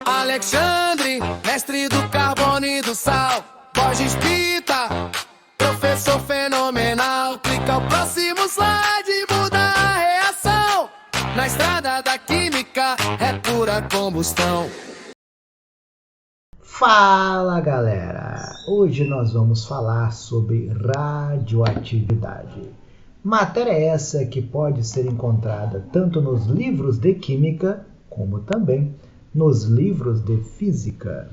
Alexandre, mestre do carbono e do sal. Borges Pita, professor fenomenal. Clica o próximo slide, muda a reação. Na estrada da química é pura combustão. Fala galera! Hoje nós vamos falar sobre radioatividade. Matéria essa que pode ser encontrada tanto nos livros de química como também nos livros de física.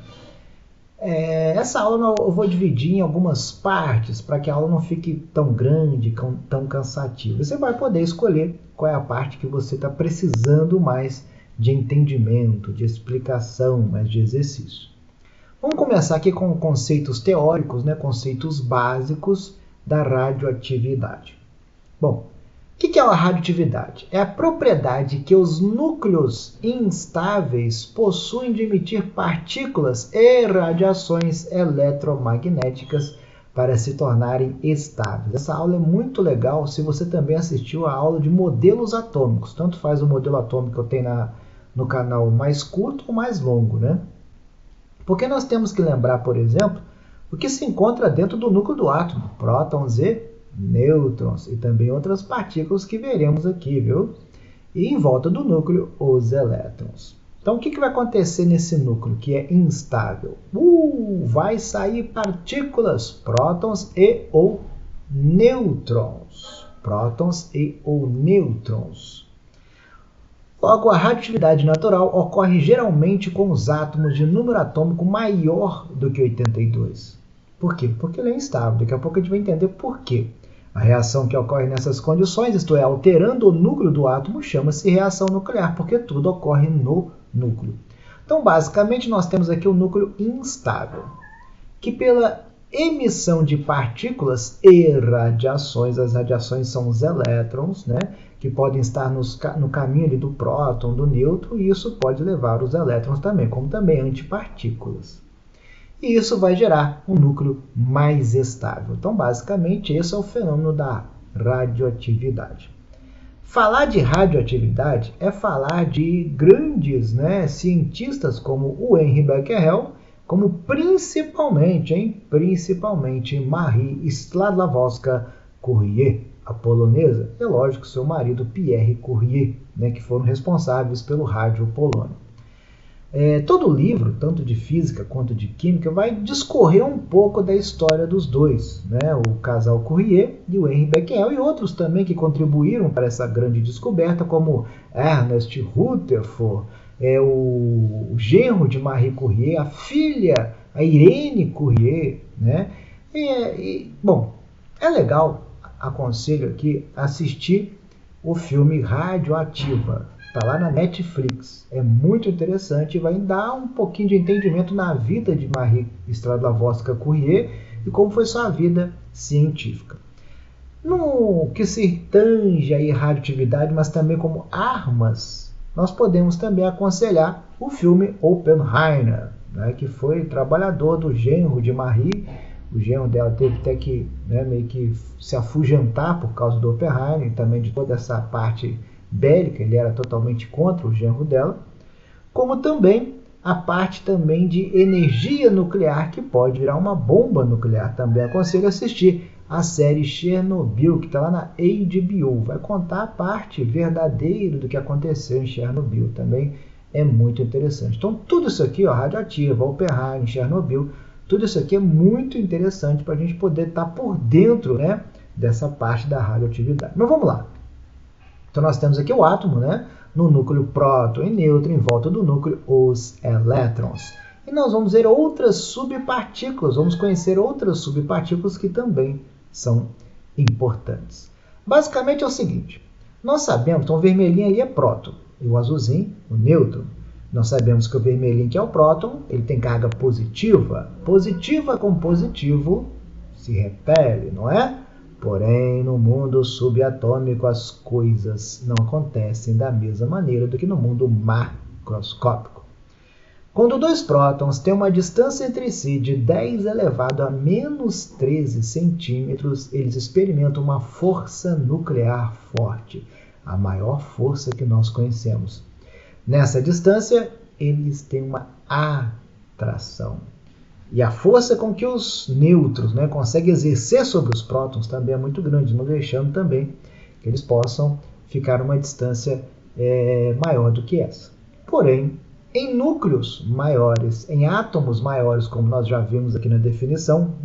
Essa aula eu vou dividir em algumas partes para que a aula não fique tão grande, tão cansativa. Você vai poder escolher qual é a parte que você está precisando mais de entendimento, de explicação, mais de exercício. Vamos começar aqui com conceitos teóricos, conceitos básicos da radioatividade. Bom, o que é a radioatividade? É a propriedade que os núcleos instáveis possuem de emitir partículas e radiações eletromagnéticas para se tornarem estáveis. Essa aula é muito legal se você também assistiu a aula de modelos atômicos. Tanto faz o modelo atômico que eu tenho no canal mais curto ou mais longo, Porque nós temos que lembrar, por exemplo, o que se encontra dentro do núcleo do átomo, prótons e nêutrons, e também outras partículas que veremos aqui, viu? E em volta do núcleo, os elétrons. Então, o que vai acontecer nesse núcleo que é instável? Vai sair partículas, prótons e ou nêutrons. Prótons e ou nêutrons. Logo, a radioatividade natural ocorre geralmente com os átomos de número atômico maior do que 82. Por quê? Porque ele é instável. Daqui a pouco a gente vai entender por quê. A reação que ocorre nessas condições, isto é, alterando o núcleo do átomo, chama-se reação nuclear, porque tudo ocorre no núcleo. Então, basicamente, nós temos aqui o núcleo instável, que pela emissão de partículas e radiações, as radiações são os elétrons, que podem estar no caminho ali do próton, do nêutron, e isso pode levar os elétrons também, como também antipartículas. E isso vai gerar um núcleo mais estável. Então, basicamente, esse é o fenômeno da radioatividade. Falar de radioatividade é falar de grandes cientistas como o Henri Becquerel, como principalmente Marie Skłodowska-Curie, a polonesa, e lógico, seu marido Pierre Curie, que foram responsáveis pelo rádio polônio. Todo livro, tanto de física quanto de química, vai discorrer um pouco da história dos dois, o casal Curie e o Henri Becquerel, e outros também que contribuíram para essa grande descoberta, como Ernest Rutherford, o genro de Marie Curie, a filha, a Irene Curie. Bom, é legal, aconselho aqui, assistir o filme Radioativa. Está lá na Netflix. É muito interessante e vai dar um pouquinho de entendimento na vida de Marie Skłodowska-Curie e como foi sua vida científica. No que se tange a radioatividade, mas também como armas, nós podemos também aconselhar o filme Oppenheimer, que foi trabalhador do genro de Marie. O genro dela teve até que meio que se afugentar por causa do Oppenheimer e também de toda essa parte bélica, ele era totalmente contra o genro dela, como também a parte também de energia nuclear, que pode virar uma bomba nuclear. Também aconselho assistir a série Chernobyl, que está lá na HBO. Vai contar a parte verdadeira do que aconteceu em Chernobyl. Também é muito interessante. Então, tudo isso aqui, radioativa, Oppenheimer, Chernobyl, tudo isso aqui é muito interessante para a gente poder estar por dentro dessa parte da radioatividade. Mas vamos lá. Então, nós temos aqui o átomo, no núcleo próton e nêutron, em volta do núcleo, os elétrons. E nós vamos ver outras subpartículas, vamos conhecer outras subpartículas que também são importantes. Basicamente é o seguinte, nós sabemos, então o vermelhinho ali é próton, e o azulzinho, o nêutron. Nós sabemos que o vermelhinho, que é o próton, ele tem carga positiva. Positiva com positivo se repele, não é? Porém, no mundo subatômico, as coisas não acontecem da mesma maneira do que no mundo macroscópico. Quando dois prótons têm uma distância entre si de 10 elevado a menos 13 centímetros, eles experimentam uma força nuclear forte, a maior força que nós conhecemos. Nessa distância, eles têm uma atração. E a força com que os nêutrons, né, conseguem exercer sobre os prótons também é muito grande, não deixando também que eles possam ficar a uma distância maior do que essa. Porém, em núcleos maiores, em átomos maiores, como nós já vimos aqui na definição,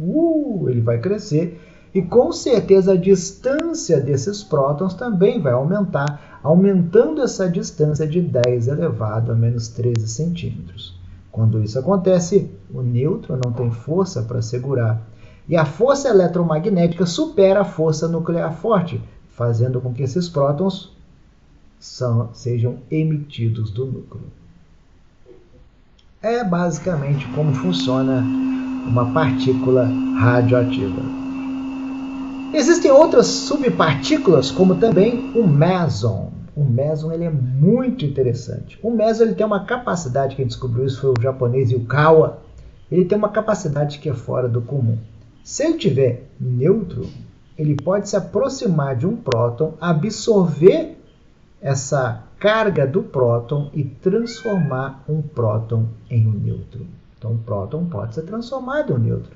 ele vai crescer e com certeza a distância desses prótons também vai aumentar, aumentando essa distância de 10 elevado a menos 13 centímetros. Quando isso acontece, o nêutron não tem força para segurar e a força eletromagnética supera a força nuclear forte, fazendo com que esses prótons sejam emitidos do núcleo. É basicamente como funciona uma partícula radioativa. Existem outras subpartículas, como também o meson. O meson ele é muito interessante. O meson ele tem uma capacidade, quem descobriu isso foi o japonês Yukawa, ele tem uma capacidade que é fora do comum. Se ele tiver nêutron, ele pode se aproximar de um próton, absorver essa carga do próton e transformar um próton em um nêutron. Então, um próton pode ser transformado em um nêutron.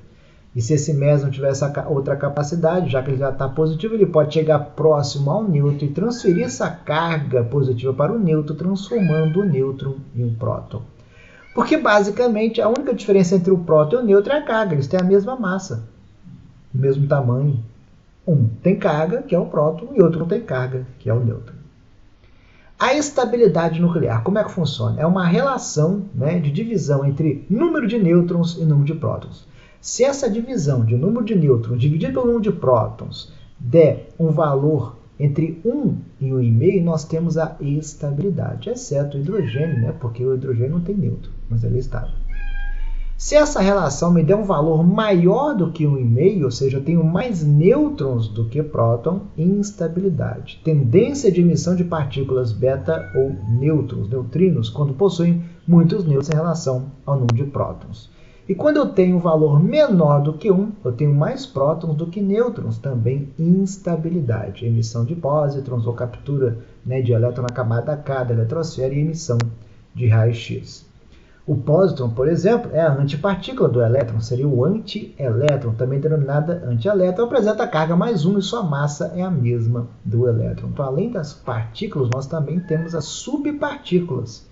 E se esse meson tiver essa outra capacidade, já que ele já está positivo, ele pode chegar próximo ao nêutron e transferir essa carga positiva para o nêutron, transformando o nêutron em um próton. Porque, basicamente, a única diferença entre o próton e o nêutron é a carga. Eles têm a mesma massa, o mesmo tamanho. Um tem carga, que é o próton, e outro não tem carga, que é o nêutron. A estabilidade nuclear, como é que funciona? É uma relação, né, de divisão entre número de nêutrons e número de prótons. Se essa divisão de número de nêutrons dividido pelo número de prótons der um valor entre 1 e 1,5, nós temos a estabilidade, exceto o hidrogênio, né, porque o hidrogênio não tem nêutron, mas ele é estável. Se essa relação me der um valor maior do que 1,5, ou seja, eu tenho mais nêutrons do que próton, instabilidade. Tendência de emissão de partículas beta ou nêutrons, neutrinos, quando possuem muitos nêutrons em relação ao número de prótons. E quando eu tenho um valor menor do que 1, eu tenho mais prótons do que nêutrons, também instabilidade. Emissão de pósitrons ou captura, né, de elétron na camada K da eletrosfera e emissão de raio-x. O pósitron, por exemplo, é a antipartícula do elétron, seria o antielétron, também denominada antielétron, apresenta carga mais 1 e sua massa é a mesma do elétron. Então, além das partículas, nós também temos as subpartículas.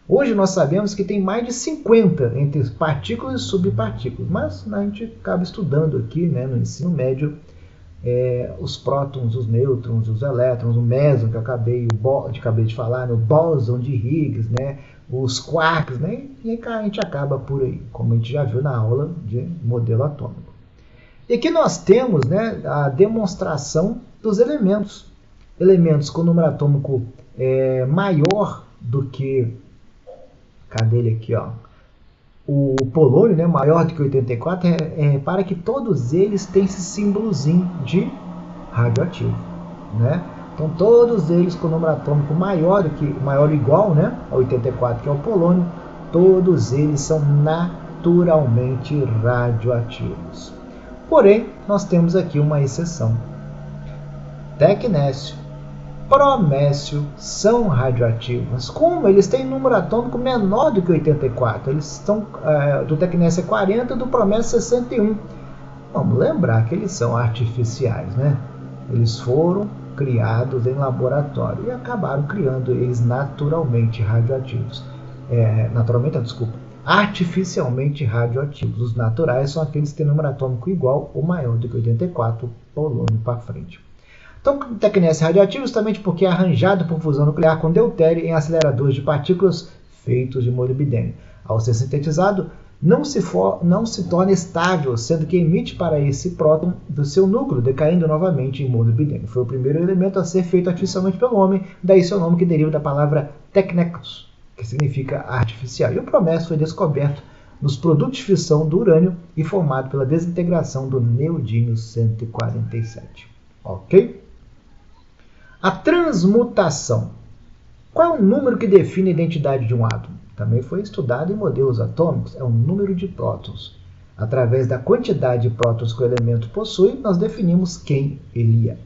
Hoje nós sabemos que tem mais de 50 entre partículas e subpartículas, mas a gente acaba estudando aqui, né, no ensino médio os prótons, os nêutrons, os elétrons, o meson, que eu acabei de falar, o bóson de Higgs, né, os quarks, né, e a gente acaba por aí, como a gente já viu na aula de modelo atômico. E aqui nós temos, né, a demonstração dos elementos. Elementos com número atômico maior do que... Cadê ele aqui? Ó? O polônio, né, maior do que 84, para que todos eles têm esse símbolozinho de radioativo, né? Então, todos eles com número atômico maior ou igual, né, a 84, que é o polônio, todos eles são naturalmente radioativos. Porém, nós temos aqui uma exceção. Tecnécio, promécio são radioativos. Como eles têm número atômico menor do que 84? Eles estão, do tecnécio é 40, do promécio 61. Vamos lembrar que eles são artificiais, né? Eles foram criados em laboratório e acabaram criando eles naturalmente radioativos. Artificialmente radioativos. Os naturais são aqueles que têm número atômico igual ou maior do que 84, polônio para frente. Então, o tecnécio é radioativo justamente porque é arranjado por fusão nuclear com deutério em aceleradores de partículas feitos de molibdênio. Ao ser sintetizado, não se torna estável, sendo que emite para esse próton do seu núcleo, decaindo novamente em molibdênio. Foi o primeiro elemento a ser feito artificialmente pelo homem, daí seu nome que deriva da palavra tecnecos, que significa artificial. E o promécio foi descoberto nos produtos de fissão do urânio e formado pela desintegração do neodímio 147. Ok? A transmutação. Qual é o número que define a identidade de um átomo? Também foi estudado em modelos atômicos. É o número de prótons. Através da quantidade de prótons que o elemento possui, nós definimos quem ele é.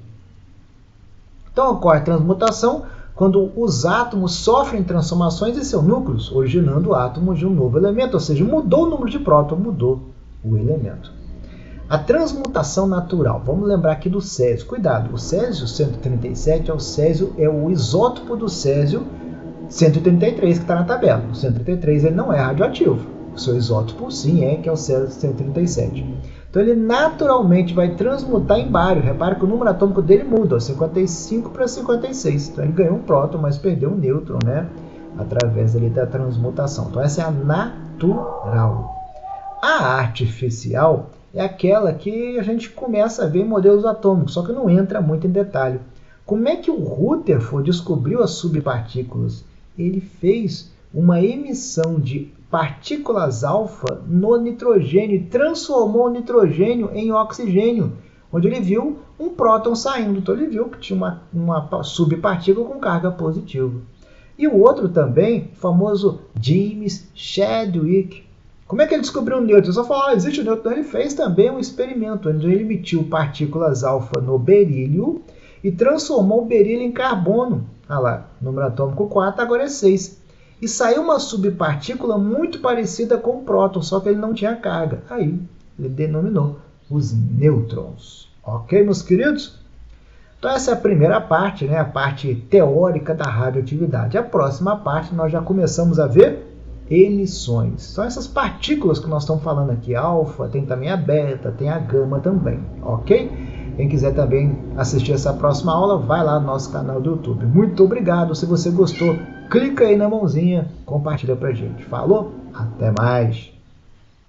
Então, ocorre a transmutação quando os átomos sofrem transformações em seus núcleos, originando átomos de um novo elemento, ou seja, mudou o número de prótons, mudou o elemento. A transmutação natural, vamos lembrar aqui do Césio. Cuidado, o Césio 137 é o isótopo do Césio 133 que está na tabela. O 133 ele não é radioativo. O seu isótopo sim que é o Césio 137. Então ele naturalmente vai transmutar em bário. Repare que o número atômico dele muda, 55 para 56. Então ele ganhou um próton, mas perdeu um nêutron, né? Através ali da transmutação. Então essa é a natural. A artificial é aquela que a gente começa a ver em modelos atômicos, só que não entra muito em detalhe. Como é que o Rutherford descobriu as subpartículas? Ele fez uma emissão de partículas alfa no nitrogênio e transformou o nitrogênio em oxigênio, onde ele viu um próton saindo. Então ele viu que tinha uma subpartícula com carga positiva. E o outro também, o famoso James Chadwick. Como é que ele descobriu o nêutron? Só falou, existe o nêutron. Ele fez também um experimento, onde ele emitiu partículas alfa no berílio e transformou o berílio em carbono. Olha lá, número atômico 4, agora é 6. E saiu uma subpartícula muito parecida com o próton, só que ele não tinha carga. Aí ele denominou os nêutrons. Ok, meus queridos? Então essa é a primeira parte, né? A parte teórica da radioatividade. A próxima parte nós já começamos a ver emissões. São essas partículas que nós estamos falando aqui. Alfa, tem também a beta, tem a gama também. Ok? Quem quiser também assistir essa próxima aula, vai lá no nosso canal do YouTube. Muito obrigado. Se você gostou, clica aí na mãozinha, compartilha pra gente. Falou? Até mais!